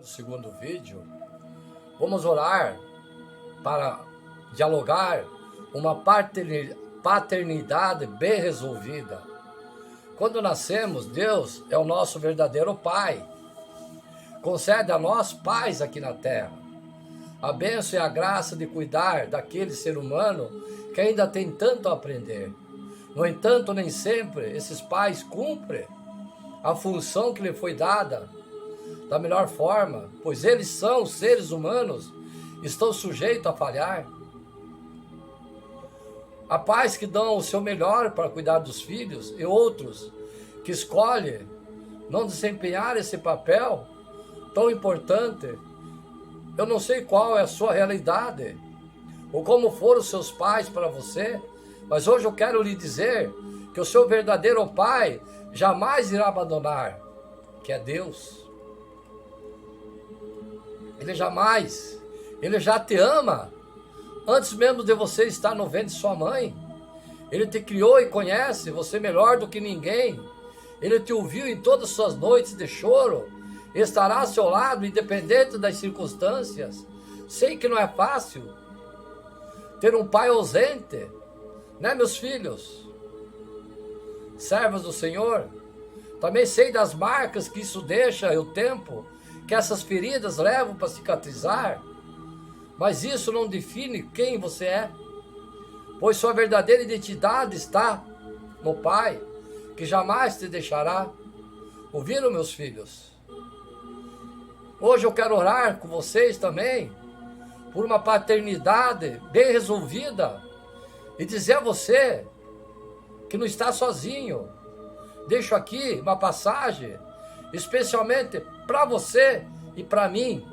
No segundo vídeo, vamos orar para dialogar uma paternidade bem resolvida. Quando nascemos, Deus é o nosso verdadeiro Pai. Concede a nós paz aqui na terra. A bênção e a graça de cuidar daquele ser humano que ainda tem tanto a aprender. No entanto, nem sempre esses pais cumprem a função que lhe foi dada da melhor forma, pois eles são seres humanos, estão sujeitos a falhar. Há pais que dão o seu melhor para cuidar dos filhos e outros que escolhem não desempenhar esse papel tão importante. Eu não sei qual é a sua realidade ou como foram os seus pais para você, mas hoje eu quero lhe dizer que o seu verdadeiro pai jamais irá abandonar, que é Deus. Ele já te ama, antes mesmo de você estar no ventre de sua mãe. Ele te criou e conhece você melhor do que ninguém. Ele te ouviu em todas as suas noites de choro, estará ao seu lado, independente das circunstâncias. Sei que não é fácil ter um pai ausente, né, meus filhos? Servos do Senhor, também sei das marcas que isso deixa, o tempo que essas feridas levam para cicatrizar, mas isso não define quem você é, pois sua verdadeira identidade está no Pai, que jamais te deixará. Ouviram, meus filhos? Hoje eu quero orar com vocês também, por uma paternidade bem resolvida, e dizer a você que não está sozinho. Deixo aqui uma passagem, especialmente para você e para mim.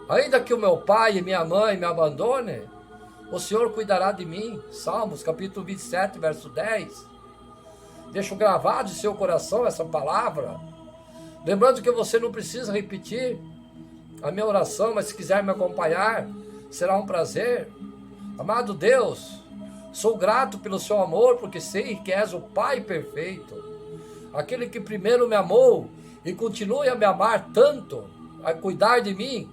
Ainda que o meu pai e minha mãe me abandonem, o Senhor cuidará de mim. Salmos capítulo 27, verso 10. Deixo gravado em seu coração essa palavra, lembrando que você não precisa repetir a minha oração, mas se quiser me acompanhar, será um prazer. Amado Deus, sou grato pelo seu amor, porque sei que és o Pai perfeito, aquele que primeiro me amou e continue a me amar tanto, a cuidar de mim.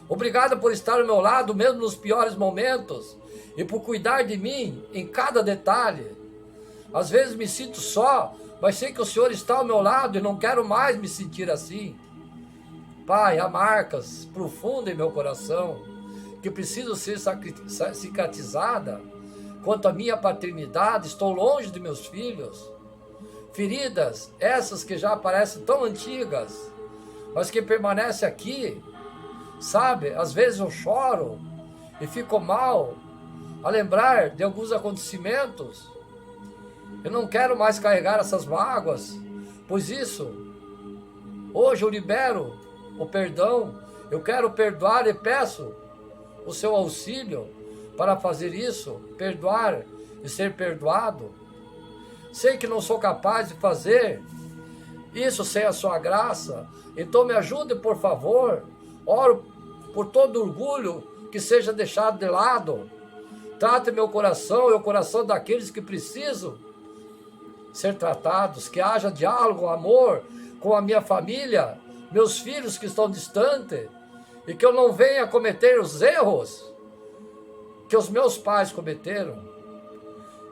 Obrigado por estar ao meu lado, mesmo nos piores momentos, e por cuidar de mim em cada detalhe. Às vezes me sinto só, mas sei que o Senhor está ao meu lado e não quero mais me sentir assim. Pai, há marcas profundas em meu coração que precisam ser cicatrizadas. Quanto à minha paternidade, estou longe de meus filhos. Feridas, essas que já parecem tão antigas, mas que permanecem aqui, sabe? Às vezes eu choro e fico mal a lembrar de alguns acontecimentos. Eu não quero mais carregar essas mágoas, pois isso, hoje eu libero o perdão. Eu quero perdoar e peço o seu auxílio para fazer isso, perdoar e ser perdoado. Sei que não sou capaz de fazer isso sem a sua graça, então me ajude, por favor. Oro por todo orgulho que seja deixado de lado. Trate meu coração e o coração daqueles que precisam ser tratados, que haja diálogo, amor com a minha família, meus filhos que estão distantes, e que eu não venha cometer os erros que os meus pais cometeram.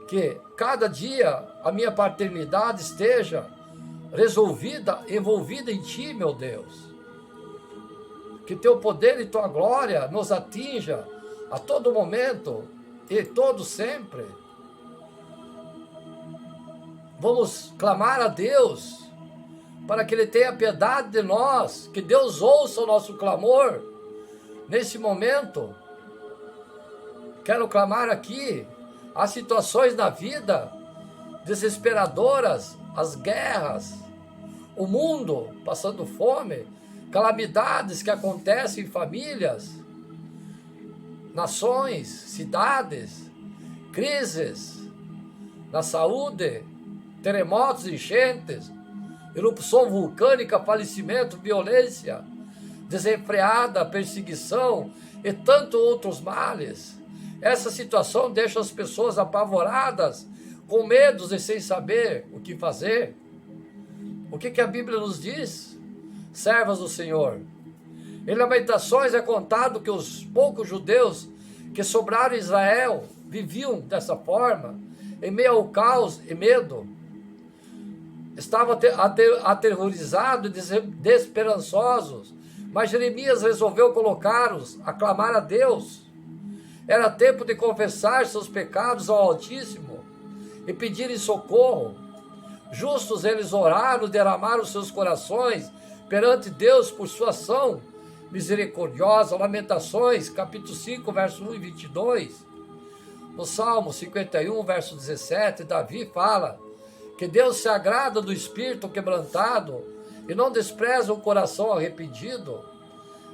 Que cada dia a minha paternidade esteja resolvida, envolvida em Ti, meu Deus. Que Teu poder e Tua glória nos atinja a todo momento e todo sempre. Vamos clamar a Deus para que Ele tenha piedade de nós, que Deus ouça o nosso clamor nesse momento. Quero clamar aqui. Há situações na vida desesperadoras, as guerras, o mundo passando fome, calamidades que acontecem em famílias, nações, cidades, crises na saúde, terremotos, enchentes, erupção vulcânica, falecimento, violência desenfreada, perseguição e tantos outros males. Essa situação deixa as pessoas apavoradas, com medos e sem saber o que fazer. O que a Bíblia nos diz? servas do Senhor. Em Lamentações é contado que os poucos judeus que sobraram em Israel viviam dessa forma, em meio ao caos e medo. Estavam aterrorizados e desesperançosos, mas Jeremias resolveu colocá-los a clamar a Deus. Era tempo de confessar seus pecados ao Altíssimo e pedirem socorro. Justos eles oraram, derramaram seus corações perante Deus por sua ação misericordiosa. Lamentações, capítulo 5, verso 1 e 22. No Salmo 51, verso 17, Davi fala que Deus se agrada do espírito quebrantado e não despreza o coração arrependido.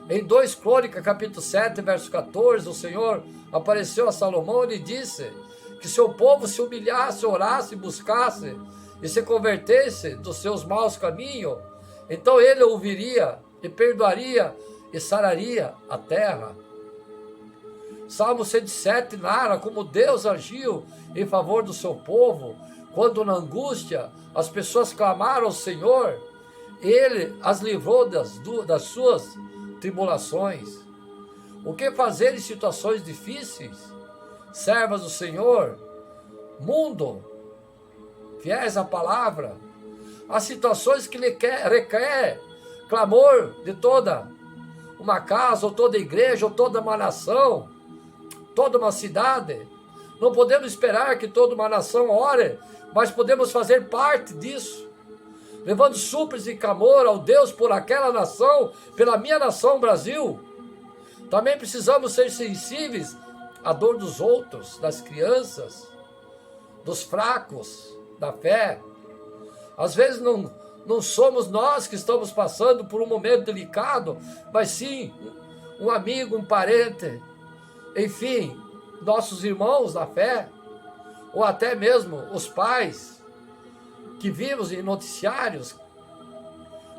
Em 2 Crônicas, capítulo 7, verso 14, o Senhor apareceu a Salomão e lhe disse que se o povo se humilhasse, orasse, buscasse e se convertesse dos seus maus caminhos, então ele ouviria e perdoaria e sararia a terra. Salmo 107 narra como Deus agiu em favor do seu povo, quando na angústia as pessoas clamaram ao Senhor, Ele as livrou das suas tribulações. O que fazer em situações difíceis? Servas do Senhor, mundo, fiéis à palavra, há situações que requer clamor de toda uma casa, ou toda igreja, ou toda uma nação, toda uma cidade. Não podemos esperar que toda uma nação ore, mas podemos fazer parte disso, levando súplicas e clamor ao Deus por aquela nação, pela minha nação, Brasil. Também precisamos ser sensíveis à dor dos outros, das crianças, dos fracos da fé. Às vezes não somos nós que estamos passando por um momento delicado, mas sim um amigo, um parente, enfim, nossos irmãos da fé, ou até mesmo os pais que vimos em noticiários.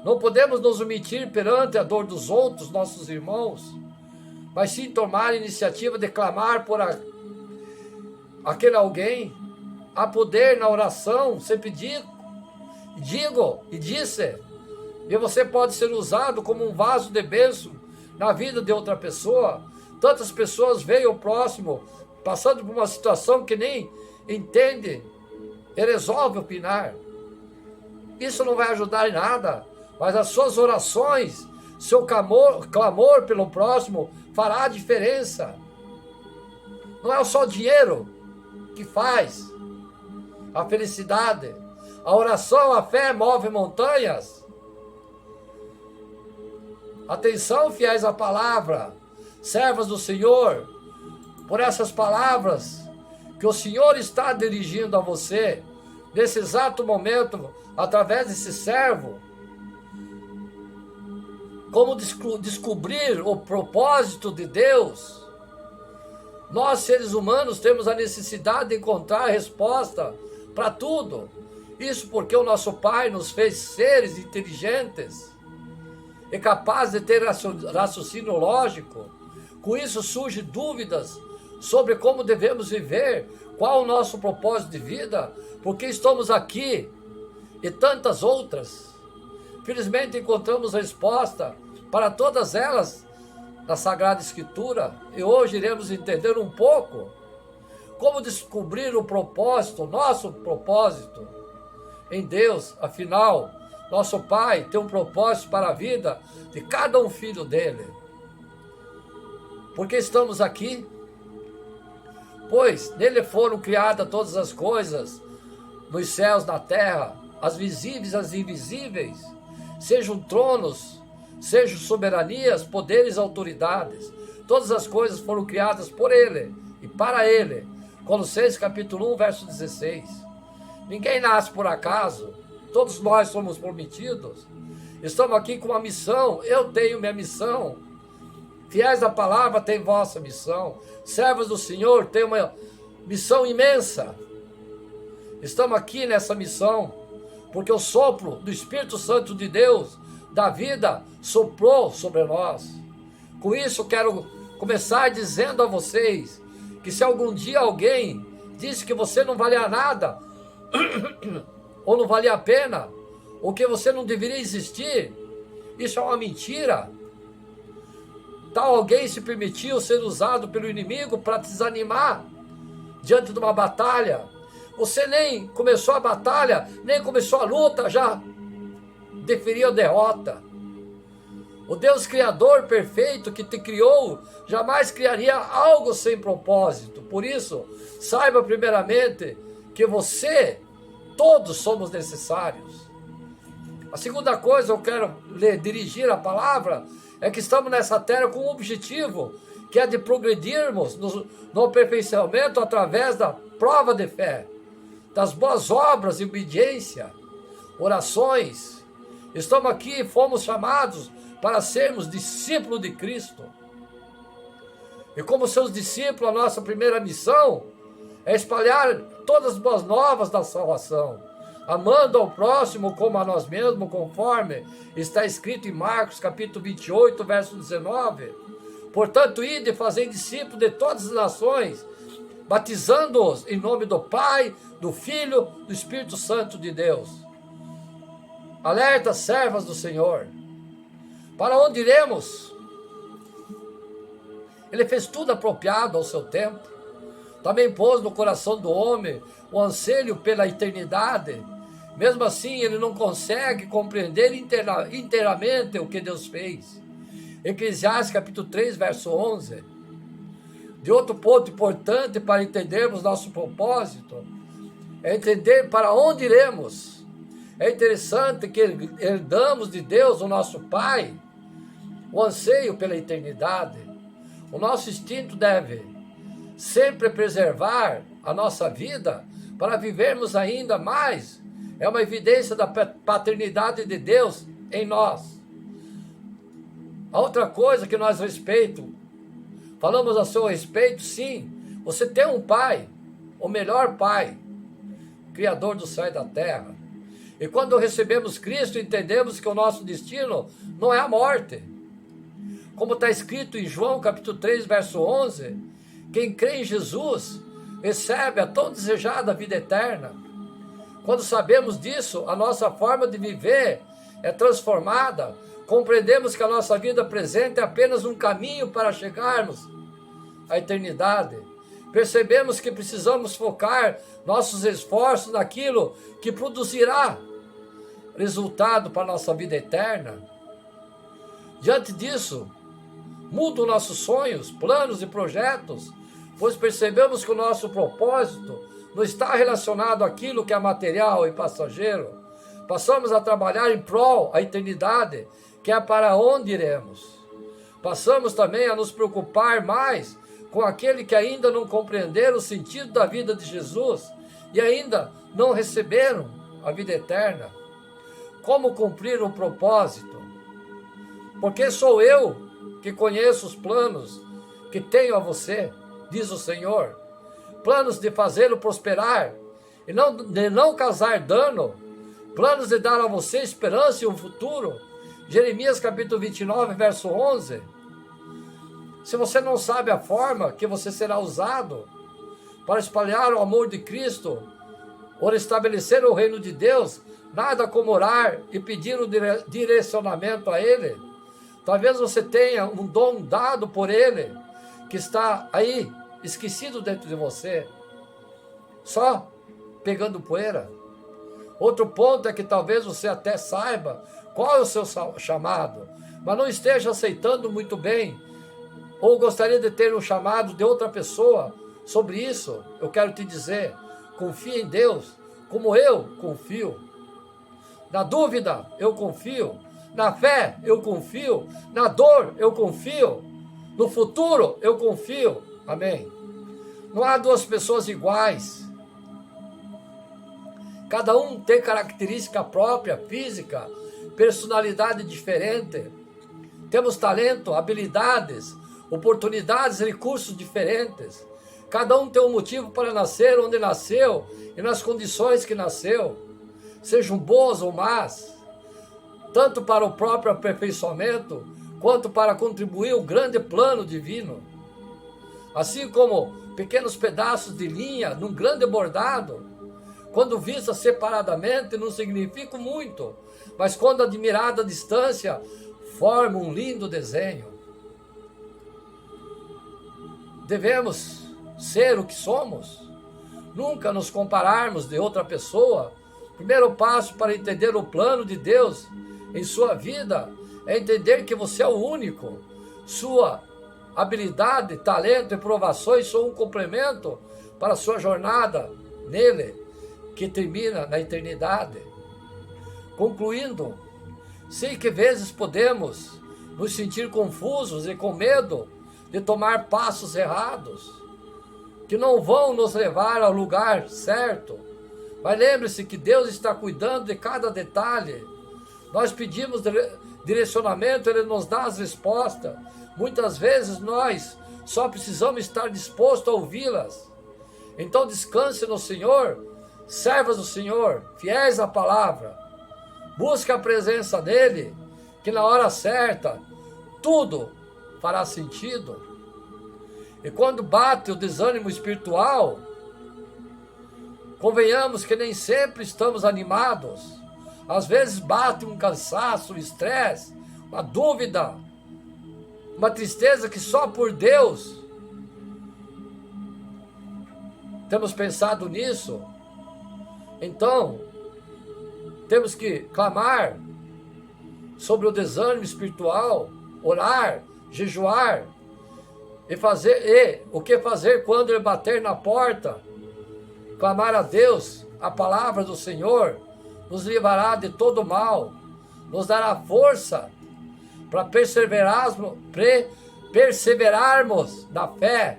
Não podemos nos omitir perante a dor dos outros, nossos irmãos, mas sim tomar a iniciativa de clamar por aquele alguém. Há poder na oração, sempre digo e disse, e você pode ser usado como um vaso de bênção na vida de outra pessoa. Tantas pessoas veem o próximo passando por uma situação que nem entende e resolve opinar. Isso não vai ajudar em nada, mas as suas orações, seu clamor pelo próximo fará a diferença. Não é só o dinheiro que faz a felicidade. A oração, a fé move montanhas. Atenção, fiéis à palavra, servas do Senhor, por essas palavras que o Senhor está dirigindo a você, nesse exato momento, através desse servo. Como descobrir o propósito de Deus? Nós, seres humanos, temos a necessidade de encontrar resposta para tudo. Isso porque o nosso Pai nos fez seres inteligentes e capazes de ter raciocínio lógico. Com isso surgem dúvidas sobre como devemos viver, qual o nosso propósito de vida, por que estamos aqui e tantas outras. Felizmente encontramos resposta para todas elas na Sagrada Escritura, e hoje iremos entender um pouco como descobrir o propósito, nosso propósito em Deus. Afinal, nosso Pai tem um propósito para a vida de cada um filho dele. Por que estamos aqui? Pois nele foram criadas todas as coisas, nos céus, na terra, as visíveis e as invisíveis, sejam tronos, sejam soberanias, poderes, autoridades. Todas as coisas foram criadas por ele e para ele. Colossenses capítulo 1, verso 16. Ninguém nasce por acaso, todos nós somos prometidos. Estamos aqui com uma missão, eu tenho minha missão. Fiéis à palavra tem vossa missão. Servos do Senhor têm uma missão imensa. Estamos aqui nessa missão porque o sopro do Espírito Santo de Deus, da vida, soprou sobre nós. Com isso, quero começar dizendo a vocês que se algum dia alguém disse que você não valia nada, ou não valia a pena, ou que você não deveria existir, Isso é uma mentira. Tal alguém se permitiu ser usado pelo inimigo para te desanimar diante de uma batalha. Você nem começou a batalha, nem começou a luta, já deferiu a derrota. O Deus Criador perfeito que te criou jamais criaria algo sem propósito. Por isso, saiba primeiramente que você, todos somos necessários. A segunda coisa, eu quero dirigir a palavra, é que estamos nessa terra com um objetivo, que é de progredirmos no aperfeiçoamento através da prova de fé, das boas obras e obediência, orações. Estamos aqui, fomos chamados para sermos discípulos de Cristo. E como seus discípulos, a nossa primeira missão é espalhar todas as boas novas da salvação, amando ao próximo como a nós mesmos, conforme está escrito em Marcos capítulo 28, verso 19. Portanto, ide e fazei discípulos de todas as nações, batizando-os em nome do Pai, do Filho, do Espírito Santo de Deus. Alerta, servas do Senhor. Para onde iremos? Ele fez tudo apropriado ao seu tempo. Também pôs no coração do homem o anseio pela eternidade. Mesmo assim, ele não consegue compreender inteiramente o que Deus fez. Eclesiastes capítulo 3, verso 11. De outro ponto importante para entendermos nosso propósito, é entender para onde iremos. É interessante que herdamos de Deus, o nosso Pai, o anseio pela eternidade. O nosso instinto deve sempre preservar a nossa vida para vivermos ainda mais. É uma evidência da paternidade de Deus em nós. A outra coisa que nós falamos a seu respeito, sim, você tem um Pai, o melhor Pai, Criador do céu e da terra. E quando recebemos Cristo, entendemos que o nosso destino não é a morte. Como está escrito em João capítulo 3, verso 11, quem crê em Jesus recebe a tão desejada vida eterna. Quando sabemos disso, a nossa forma de viver é transformada. Compreendemos que a nossa vida presente é apenas um caminho para chegarmos à eternidade. Percebemos que precisamos focar nossos esforços naquilo que produzirá resultado para a nossa vida eterna. Diante disso, mudam nossos sonhos, planos e projetos, pois percebemos que o nosso propósito não está relacionado àquilo que é material e passageiro. Passamos a trabalhar em prol da eternidade, que é para onde iremos. Passamos também a nos preocupar mais com aquele que ainda não compreenderam o sentido da vida de Jesus e ainda não receberam a vida eterna. Como cumprir o propósito? Porque sou eu que conheço os planos que tenho a você, diz o Senhor. Planos de fazê-lo prosperar e de não causar dano. Planos de dar a você esperança e um futuro. Jeremias capítulo 29, verso 11. Se você não sabe a forma que você será usado para espalhar o amor de Cristo ou estabelecer o reino de Deus, nada como orar e pedir o direcionamento a Ele. Talvez você tenha um dom dado por Ele, que está aí, esquecido dentro de você, só pegando poeira. Outro ponto é que talvez você até saiba qual é o seu chamado, mas não esteja aceitando muito bem, ou gostaria de ter um chamado de outra pessoa sobre isso. Eu quero te dizer, confie em Deus, como eu confio. Na dúvida, eu confio. Na fé, eu confio. Na dor, eu confio. No futuro, eu confio. Amém. Não há duas pessoas iguais. Cada um tem característica própria, física, personalidade diferente. Temos talento, habilidades, oportunidades e recursos diferentes. Cada um tem um motivo para nascer onde nasceu e nas condições que nasceu, sejam boas ou más, tanto para o próprio aperfeiçoamento, quanto para contribuir ao grande plano divino. Assim como pequenos pedaços de linha num grande bordado, quando vistas separadamente, não significam muito, mas quando admirada à distância, formam um lindo desenho. Devemos ser o que somos, nunca nos compararmos de outra pessoa. O primeiro passo para entender o plano de Deus em sua vida é entender que você é o único. Sua habilidade, talento e provações são um complemento para a sua jornada nele, que termina na eternidade. Concluindo, sei que vezes podemos nos sentir confusos e com medo de tomar passos errados, que não vão nos levar ao lugar certo. Mas lembre-se que Deus está cuidando de cada detalhe. Nós pedimos direcionamento, Ele nos dá as respostas. Muitas vezes nós só precisamos estar dispostos a ouvi-las. Então descanse no Senhor, servas do Senhor, fiéis à palavra. Busque a presença dEle, que na hora certa tudo fará sentido. E quando bate o desânimo espiritual, convenhamos que nem sempre estamos animados. Às vezes bate um cansaço, um estresse, uma dúvida, uma tristeza que só por Deus. Temos pensado nisso? Então, temos que clamar sobre o desânimo espiritual, orar, jejuar e o que fazer quando ele bater na porta? Clamar a Deus, a palavra do Senhor nos livrará de todo mal, nos dará força para perseverarmos na fé.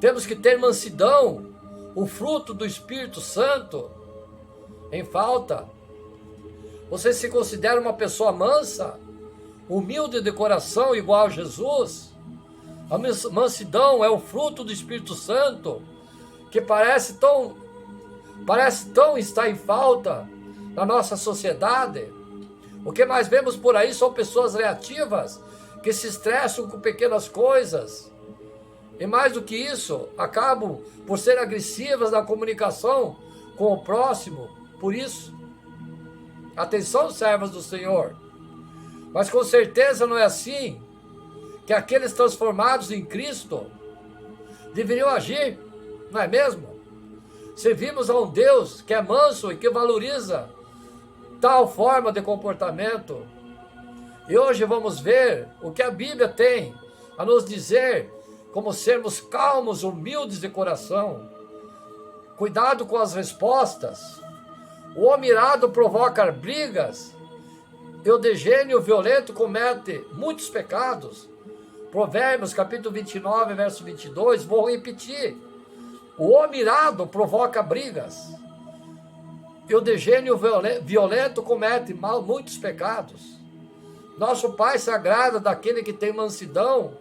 Temos que ter mansidão, o fruto do Espírito Santo em falta. Você se considera uma pessoa mansa, humilde de coração, igual a Jesus? A mansidão é o fruto do Espírito Santo, que parece tão estar em falta na nossa sociedade. O que mais vemos por aí são pessoas reativas, que se estressam com pequenas coisas. E mais do que isso, acabam por ser agressivas na comunicação com o próximo. Por isso, atenção, servas do Senhor. Mas com certeza não é assim que aqueles transformados em Cristo deveriam agir, não é mesmo? Servimos a um Deus que é manso e que valoriza tal forma de comportamento. E hoje vamos ver o que a Bíblia tem a nos dizer, como sermos calmos, humildes de coração. Cuidado com as respostas. O homem irado provoca brigas, e o desgênio violento comete muitos pecados. Provérbios capítulo 29, verso 22, vou repetir. O homem irado provoca brigas, e o desgênio violento comete muitos pecados. Nosso Pai se agrada daquele que tem mansidão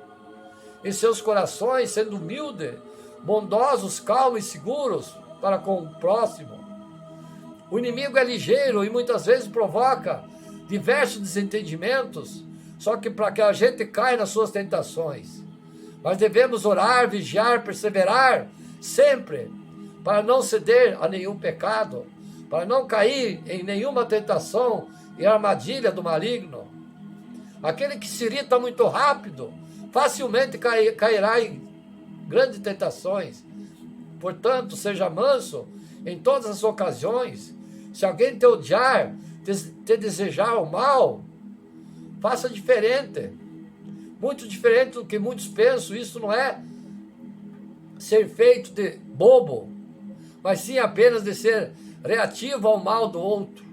em seus corações, sendo humilde, bondosos, calmos e seguros para com o próximo. O inimigo é ligeiro e muitas vezes provoca diversos desentendimentos, só que para que a gente caia nas suas tentações. Mas devemos orar, vigiar, perseverar sempre, para não ceder a nenhum pecado, para não cair em nenhuma tentação e armadilha do maligno. Aquele que se irrita muito rápido, facilmente cairá em grandes tentações. Portanto, seja manso em todas as ocasiões. Se alguém te odiar, te desejar o mal, faça diferente. Muito diferente do que muitos pensam. Isso não é ser feito de bobo, mas sim apenas de ser reativo ao mal do outro.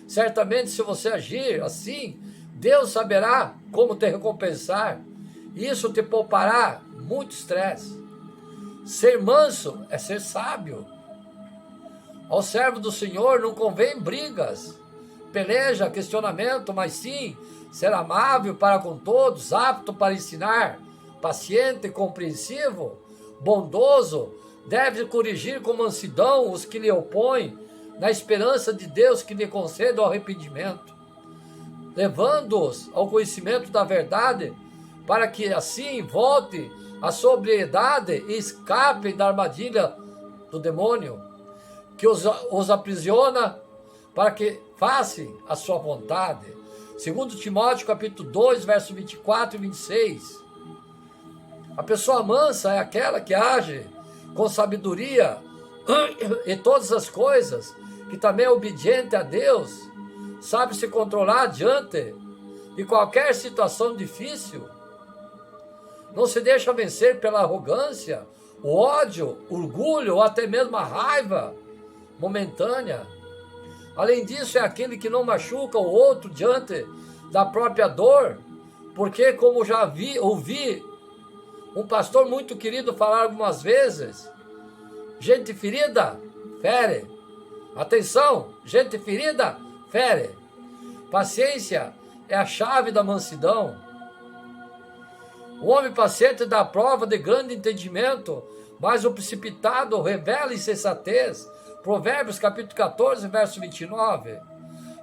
Certamente, se você agir assim, Deus saberá como te recompensar. Isso te poupará muito estresse. Ser manso é ser sábio. Ao servo do Senhor não convém brigas, peleja, questionamento, mas sim ser amável para com todos, apto para ensinar, paciente, compreensivo, bondoso, deve corrigir com mansidão os que lhe opõem, na esperança de Deus que lhe conceda o arrependimento, levando-os ao conhecimento da verdade, para que assim volte à sobriedade e escapem da armadilha do demônio. que os aprisiona para que façam a sua vontade. Segundo Timóteo capítulo 2, verso 24 e 26. A pessoa mansa é aquela que age com sabedoria em todas as coisas, que também é obediente a Deus, sabe se controlar diante de qualquer situação difícil, não se deixa vencer pela arrogância, o ódio, o orgulho ou até mesmo a raiva momentânea. Além disso, é aquele que não machuca o outro diante da própria dor, porque, como já ouvi um pastor muito querido falar algumas vezes, gente ferida, fere. Atenção, gente ferida, fere. Paciência é a chave da mansidão. O homem paciente dá prova de grande entendimento, mas o precipitado revela insensatez. Provérbios capítulo 14, verso 29.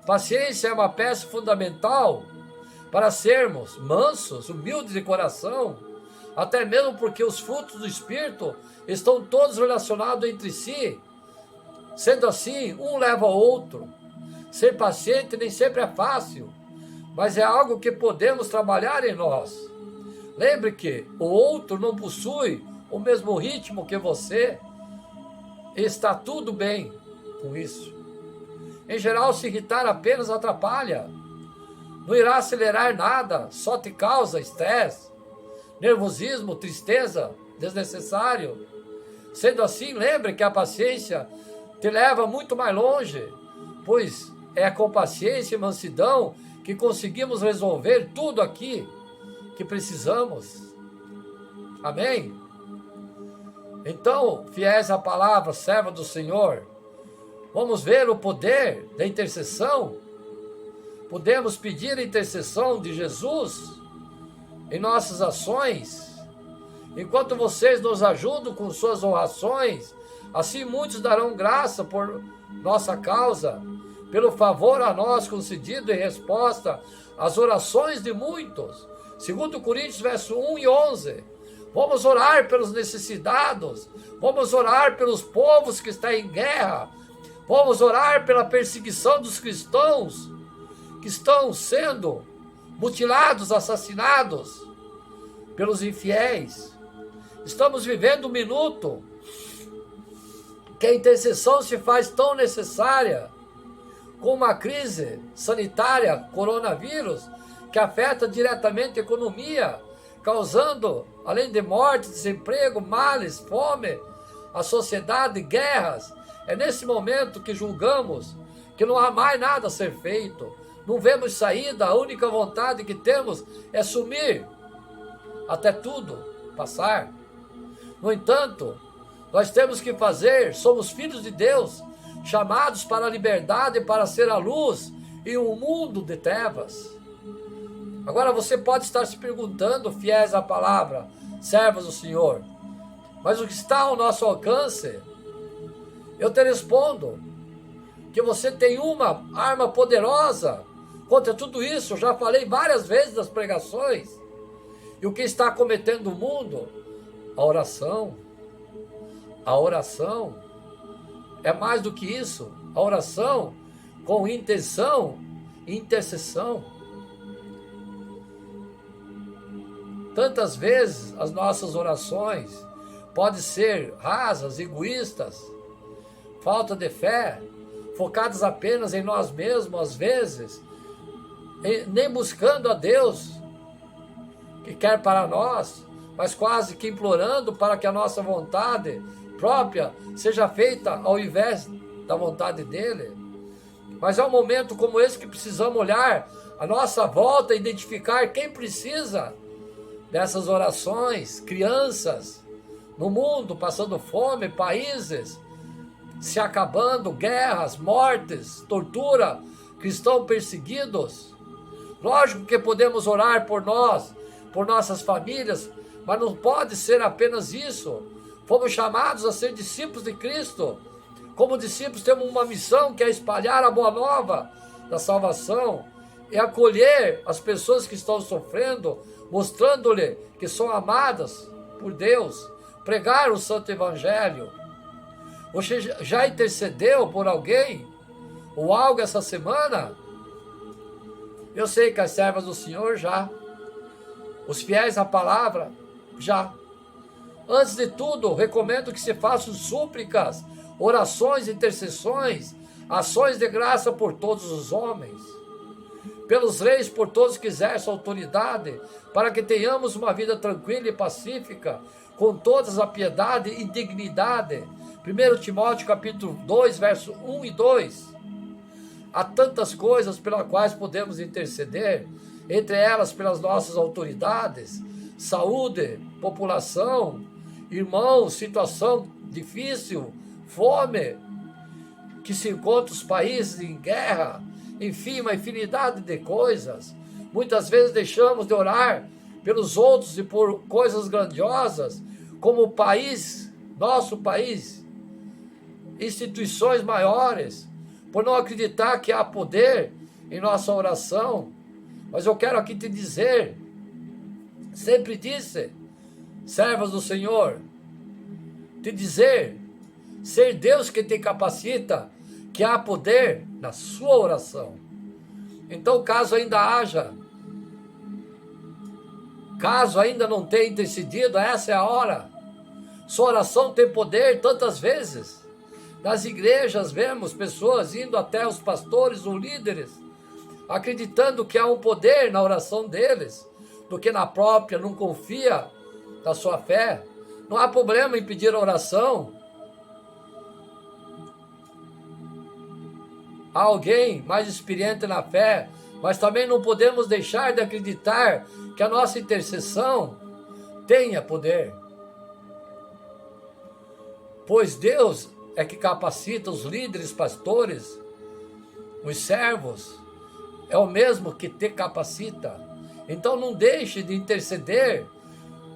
Paciência é uma peça fundamental para sermos mansos, humildes de coração, até mesmo porque os frutos do Espírito estão todos relacionados entre si. Sendo assim, um leva ao outro. Ser paciente nem sempre é fácil, mas é algo que podemos trabalhar em nós. Lembre que o outro não possui o mesmo ritmo que você. Está tudo bem com isso. Em geral, se irritar apenas atrapalha. Não irá acelerar nada, só te causa estresse, nervosismo, tristeza, desnecessário. Sendo assim, lembre que a paciência te leva muito mais longe, pois é com paciência e mansidão que conseguimos resolver tudo aqui que precisamos. Amém? Então, fiéis à palavra, serva do Senhor, vamos ver o poder da intercessão. Podemos pedir a intercessão de Jesus em nossas ações. Enquanto vocês nos ajudam com suas orações, assim muitos darão graça por nossa causa, pelo favor a nós concedido em resposta às orações de muitos. Segundo Coríntios, verso 1 e 11. Vamos orar pelos necessitados, vamos orar pelos povos que estão em guerra, vamos orar pela perseguição dos cristãos que estão sendo mutilados, assassinados pelos infiéis. Estamos vivendo um minuto que a intercessão se faz tão necessária, com uma crise sanitária, coronavírus, que afeta diretamente a economia, causando, além de morte, desemprego, males, fome, a sociedade, guerras. É nesse momento que julgamos que não há mais nada a ser feito, não vemos saída, a única vontade que temos é sumir, até tudo passar. No entanto, nós temos que fazer, somos filhos de Deus, chamados para a liberdade, para ser a luz em um mundo de trevas. Agora você pode estar se perguntando, fiéis à palavra, servos do Senhor, mas o que está ao nosso alcance? Eu te respondo que você tem uma arma poderosa contra tudo isso. Eu já falei várias vezes nas pregações. E o que está cometendo o mundo? A oração. A oração é mais do que isso. A oração com intenção e intercessão. Tantas vezes as nossas orações podem ser rasas, egoístas, falta de fé, focadas apenas em nós mesmos, às vezes, nem buscando a Deus que quer para nós, mas quase que implorando para que a nossa vontade própria seja feita ao invés da vontade dele. Mas é um momento como esse que precisamos olhar à nossa volta e identificar quem precisa dessas orações. Crianças no mundo passando fome, países se acabando, guerras, mortes, tortura, cristãos perseguidos. Lógico que podemos orar por nós, por nossas famílias, mas não pode ser apenas isso. Fomos chamados a ser discípulos de Cristo. Como discípulos temos uma missão, que é espalhar a boa nova da salvação e acolher as pessoas que estão sofrendo, mostrando-lhe que são amadas por Deus, pregar o santo evangelho. Você já intercedeu por alguém ou algo essa semana? Eu sei que as servas do Senhor já. Os fiéis à palavra, já. Antes de tudo, recomendo que se façam súplicas, orações, intercessões, ações de graça por todos os homens, pelos reis, por todos que exercem autoridade, para que tenhamos uma vida tranquila e pacífica, com todas a piedade e dignidade. 1 Timóteo capítulo 2, verso 1 e 2. Há tantas coisas pelas quais podemos interceder, entre elas pelas nossas autoridades, saúde, população, irmãos, situação difícil, fome, que se encontra os países em guerra, enfim, uma infinidade de coisas. Muitas vezes deixamos de orar pelos outros e por coisas grandiosas, como o país, nosso país, instituições maiores, por não acreditar que há poder em nossa oração. Mas eu quero aqui te dizer, sempre disse, servos do Senhor, te dizer, ser Deus que te capacita, que há poder na sua oração. Então, caso ainda não tenha intercedido, essa é a hora. Sua oração tem poder tantas vezes. Nas igrejas vemos pessoas indo até os pastores ou líderes, acreditando que há um poder na oração deles, do que na própria, não confia na sua fé. Não há problema em pedir oração a alguém mais experiente na fé, mas também não podemos deixar de acreditar que a nossa intercessão tenha poder. Pois Deus é que capacita os líderes, pastores, os servos, é o mesmo que te capacita. Então não deixe de interceder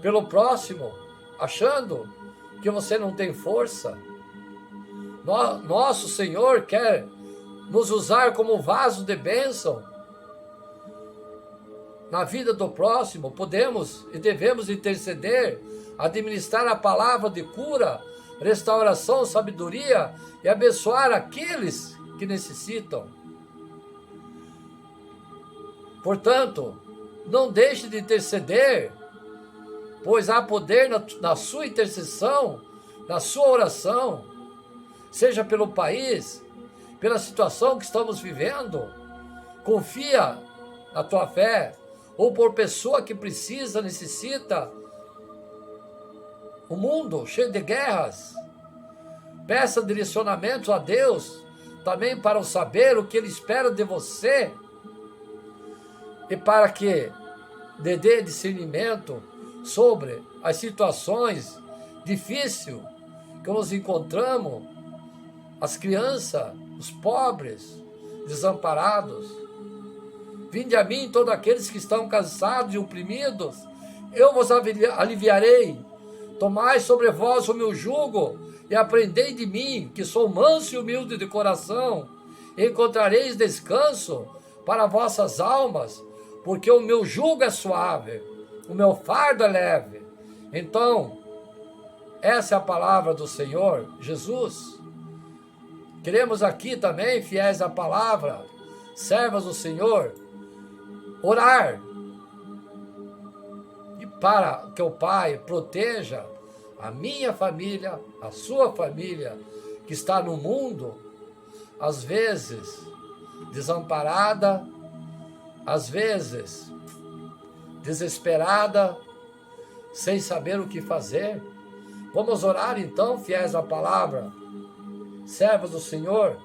pelo próximo, achando que você não tem força. Nosso Senhor quer nos usar como vaso de bênção na vida do próximo. Podemos e devemos interceder, administrar a palavra de cura, restauração, sabedoria e abençoar aqueles que necessitam. Portanto, não deixe de interceder, pois há poder na sua intercessão, na sua oração, seja pelo país, pela situação que estamos vivendo. Confia na tua fé, ou por pessoa que precisa, necessita. O mundo cheio de guerras. Peça direcionamentos a Deus, também para saber o que Ele espera de você, e para que dê discernimento sobre as situações difíceis que nos encontramos, as crianças, os pobres, desamparados. Vinde a mim todos aqueles que estão cansados e oprimidos, eu vos aliviarei. Tomai sobre vós o meu jugo e aprendei de mim, que sou manso e humilde de coração. Encontrareis descanso para vossas almas, porque o meu jugo é suave, o meu fardo é leve. Então, essa é a palavra do Senhor Jesus. Queremos aqui também, fiéis à palavra, servas do Senhor, orar e para que o Pai proteja a minha família, a sua família, que está no mundo, às vezes desamparada, às vezes desesperada, sem saber o que fazer. Vamos orar então, fiéis à palavra, servos do Senhor.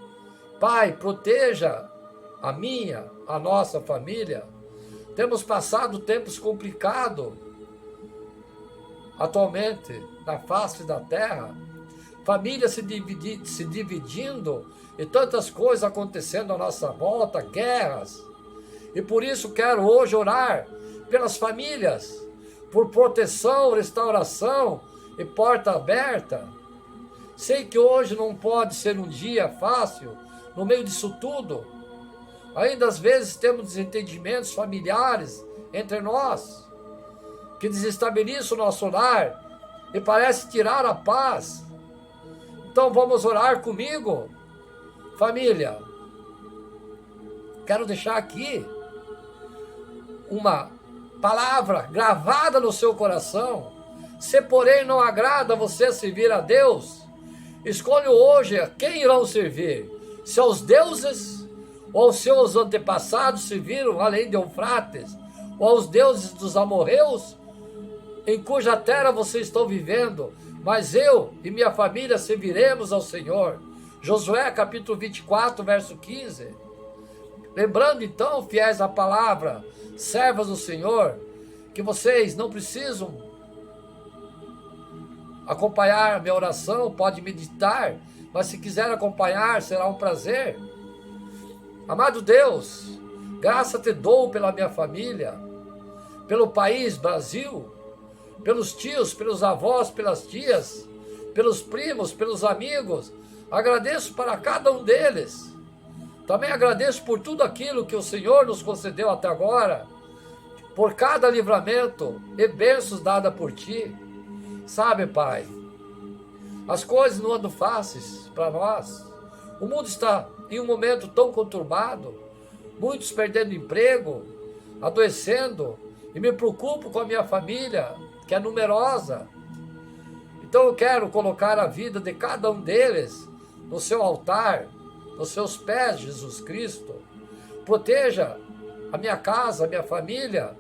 Pai, proteja a minha, a nossa família. Temos passado tempos complicados atualmente na face da terra, família se dividindo e tantas coisas acontecendo à nossa volta, guerras. E por isso quero hoje orar pelas famílias, por proteção, restauração e porta aberta. Sei que hoje não pode ser um dia fácil no meio disso tudo. Ainda às vezes temos desentendimentos familiares entre nós, que desestabilizam o nosso lar e parece tirar a paz. Então vamos orar comigo, família. Quero deixar aqui uma palavra gravada no seu coração. Se porém não agrada você servir a Deus, escolha hoje a quem irão servir. Se aos deuses ou aos seus antepassados serviram além de Eufrates, ou aos deuses dos amorreus, em cuja terra vocês estão vivendo, mas eu e minha família serviremos ao Senhor. Josué capítulo 24, verso 15. Lembrando então, fiéis à palavra, servas do Senhor, que vocês não precisam acompanhar a minha oração, pode meditar, mas se quiser acompanhar, será um prazer. Amado Deus, graça te dou pela minha família, pelo país Brasil, pelos tios, pelos avós, pelas tias, pelos primos, pelos amigos. Agradeço para cada um deles. Também agradeço por tudo aquilo que o Senhor nos concedeu até agora, por cada livramento e bênçãos dada por Ti. Sabe, Pai, as coisas não andam fáceis para nós. O mundo está em um momento tão conturbado, muitos perdendo emprego, adoecendo, e me preocupo com a minha família, que é numerosa. Então eu quero colocar a vida de cada um deles no seu altar, nos seus pés, Jesus Cristo. Proteja a minha casa, a minha família,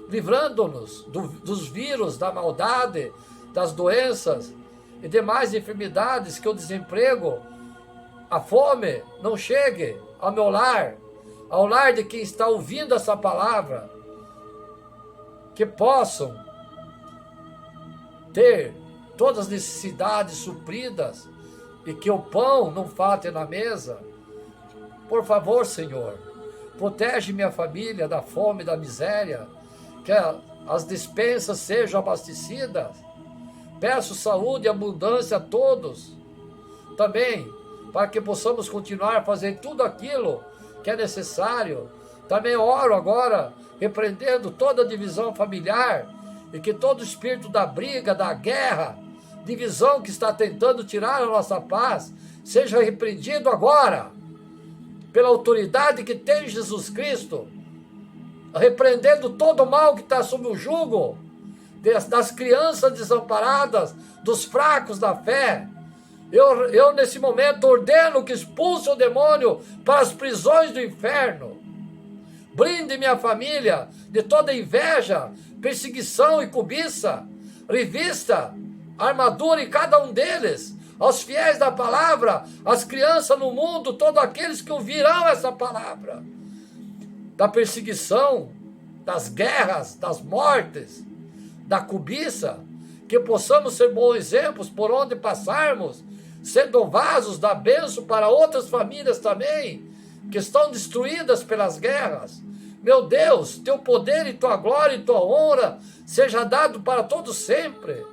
livrando-nos dos vírus, da maldade, das doenças e demais enfermidades, que o desemprego, a fome não chegue ao meu lar, ao lar de quem está ouvindo essa palavra, que possam ter todas as necessidades supridas e que o pão não falte na mesa. Por favor, Senhor, protege minha família da fome e da miséria, que as despensas sejam abastecidas. Peço saúde e abundância a todos, também para que possamos continuar a fazer tudo aquilo que é necessário. Também oro agora, repreendendo toda divisão familiar, e que todo espírito da briga, da guerra, divisão que está tentando tirar a nossa paz, seja repreendido agora, pela autoridade que tem Jesus Cristo, repreendendo todo o mal que está sob o jugo das crianças desamparadas, dos fracos da fé. Eu nesse momento ordeno que expulse o demônio para as prisões do inferno. Blinde minha família de toda inveja, perseguição e cobiça. Revista a armadura em cada um deles, aos fiéis da palavra, as crianças no mundo, todos aqueles que ouvirão essa palavra, da perseguição, das guerras, das mortes, da cobiça, que possamos ser bons exemplos por onde passarmos, sendo vasos da bênção para outras famílias também, que estão destruídas pelas guerras. Meu Deus, teu poder e tua glória e tua honra seja dado para todos sempre.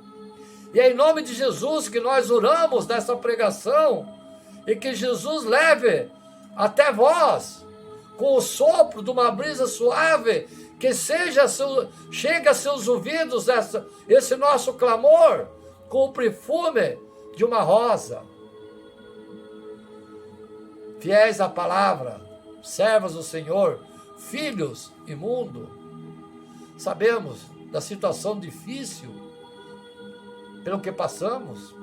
E é em nome de Jesus que nós oramos nessa pregação, e que Jesus leve até vós, com o sopro de uma brisa suave, que chegue a seus ouvidos esse nosso clamor, com o perfume de uma rosa. Fiéis à palavra, servos do Senhor, filhos e mundo, sabemos da situação difícil pelo que passamos.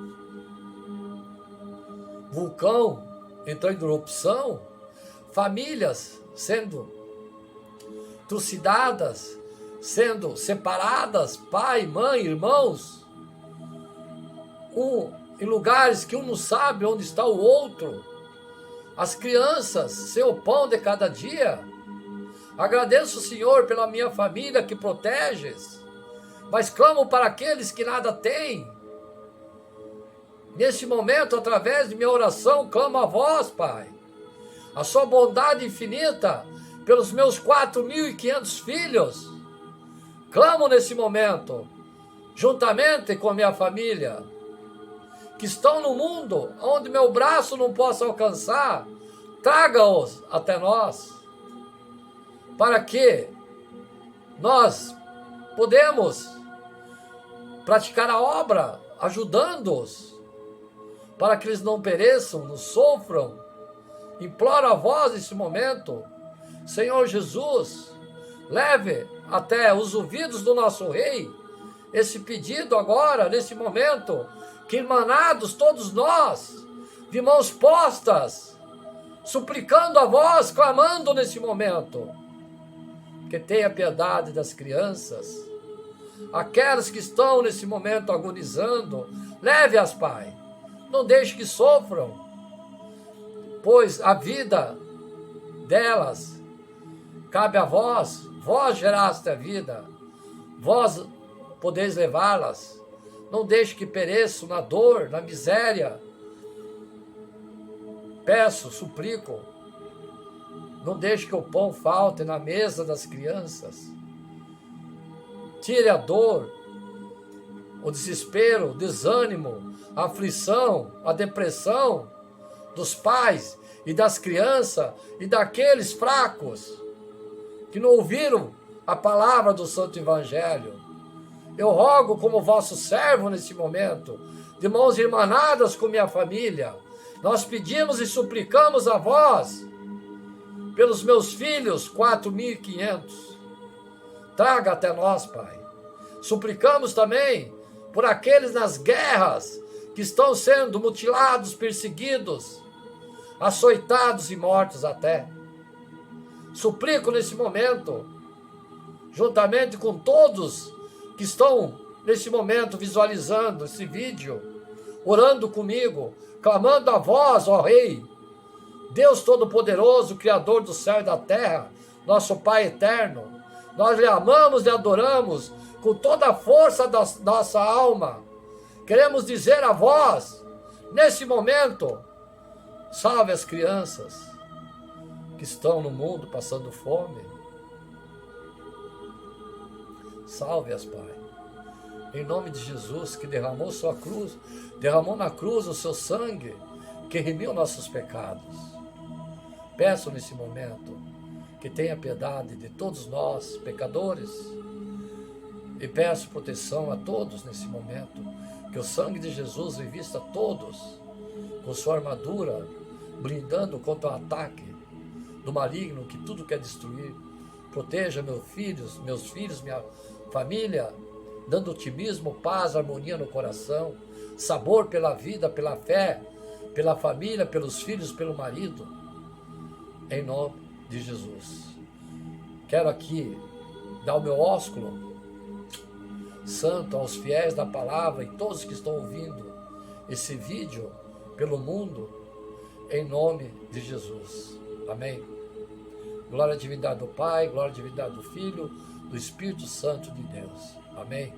Vulcão entrando em erupção, famílias sendo trucidadas, sendo separadas, pai, mãe, irmãos, em lugares que um não sabe onde está o outro, as crianças, seu pão de cada dia. Agradeço, Senhor, pela minha família que proteges, mas clamo para aqueles que nada têm. Neste momento, através de minha oração, clamo a vós, Pai, a sua bondade infinita pelos meus 4.500 filhos. Clamo nesse momento, juntamente com a minha família, que estão no mundo, onde meu braço não possa alcançar. Traga-os até nós, para que nós podemos praticar a obra, ajudando-os, para que eles não pereçam, não sofram. Imploro a vós nesse momento, Senhor Jesus, leve até os ouvidos do nosso Rei esse pedido agora, nesse momento, que emanados todos nós, de mãos postas, suplicando a vós, clamando nesse momento, que tenha piedade das crianças, aquelas que estão nesse momento agonizando, leve-as, Pai, não deixe que sofram, pois a vida delas cabe a vós, vós geraste a vida, vós podeis levá-las, não deixe que pereçam na dor, na miséria. Peço, suplico, não deixe que o pão falte na mesa das crianças. Tire a dor, o desespero, o desânimo, a aflição, a depressão dos pais e das crianças e daqueles fracos que não ouviram a palavra do Santo Evangelho. Eu rogo como vosso servo nesse momento, de mãos irmanadas com minha família, nós pedimos e suplicamos a vós, pelos meus filhos, 4.500, traga até nós, Pai. Suplicamos também por aqueles nas guerras que estão sendo mutilados, perseguidos, açoitados e mortos até. Suplico nesse momento, juntamente com todos que estão nesse momento visualizando esse vídeo, orando comigo, clamando a vós, ó Rei, Deus Todo-Poderoso, Criador do céu e da terra, nosso Pai eterno, nós lhe amamos e adoramos com toda a força da nossa alma. Queremos dizer a vós, nesse momento, salve as crianças que estão no mundo passando fome. Salve-as, Pai. Em nome de Jesus, que derramou sua cruz, derramou na cruz o seu sangue, que remiu nossos pecados. Peço nesse momento que tenha piedade de todos nós, pecadores, e peço proteção a todos nesse momento, que o sangue de Jesus revista todos com sua armadura, blindando contra o ataque do maligno que tudo quer destruir. Proteja meus filhos, minha família, dando otimismo, paz, harmonia no coração, sabor pela vida, pela fé, pela família, pelos filhos, pelo marido, em nome de Jesus. Quero aqui dar o meu ósculo santo aos fiéis da palavra e todos que estão ouvindo esse vídeo pelo mundo, em nome de Jesus. Amém. Glória à divindade do Pai, glória à divindade do Filho, do Espírito Santo de Deus. Amém.